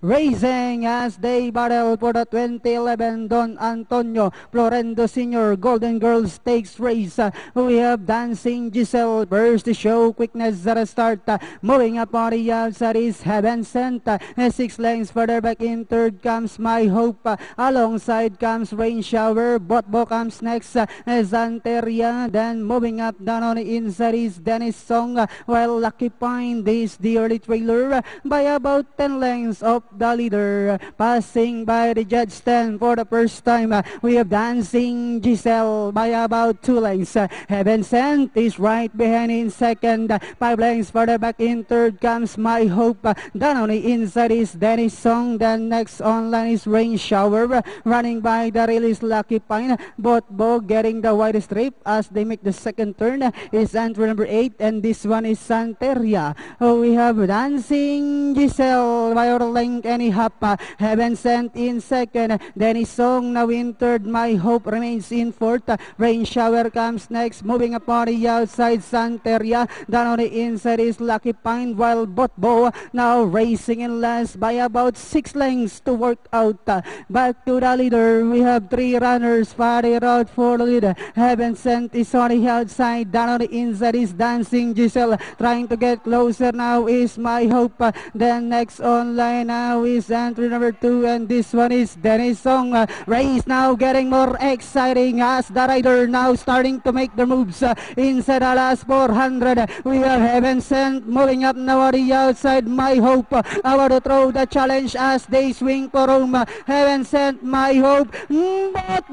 Racing as they battle for the 2011 Don Antonio Florendo Senior Golden Girls Stakes race. We have Dancing Giselle burst to show quickness at the start. Moving up on the outside is Heaven Sent. 6 lengths further back in third comes My Hope. Alongside comes Rain Shower. Botbo comes next. Zanteria. Then moving up down on the inside is Dennis Song. While Lucky Pine is the early trailer by about 10 lengths of the leader. Passing by the judge stand for the first time, we have Dancing Giselle by about 2 lengths. Heaven Sent is right behind in second. 5 lengths further back in third comes My Hope. Down on the inside is Dennis Song. Then next online is Rain Shower. Running by the release Lucky Pine. Botbo getting the wide strip as they make the second turn is entry number 8, and this one is Santeria. We have Dancing Giselle by our length and a half. Heaven Sent in second. Dennis Song now in third. My Hope remains in fourth. Rain Shower comes next. Moving upon the outside, Santeria. Down on the inside is Lucky Pine, while Botbo now racing in last by about 6 lengths to work out. Back to the leader. We have 3 runners fighting out for the leader. Heaven Sent is on the outside. Down on the inside is Dancing Giselle. Trying to get closer now is My Hope. Then next online now is entry number 2, and this one is Dennis Song. Race now getting more exciting as the rider now starting to make the moves inside the last 400. We have Heaven Sent moving up now on the outside. My Hope about to throw the challenge as they swing for home. Heaven Sent, My Hope, but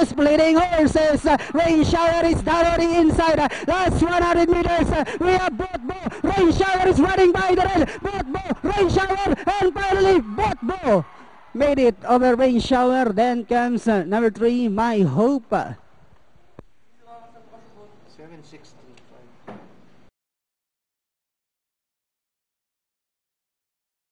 splitting horses. Rain Shower is down on the inside. Last 100 meters. We have Botbo. Rain Shower is running by the rail. Botbo, Rain Shower, and finally Botbo made it over Rain Shower. Then comes number 3, My Hope. 763.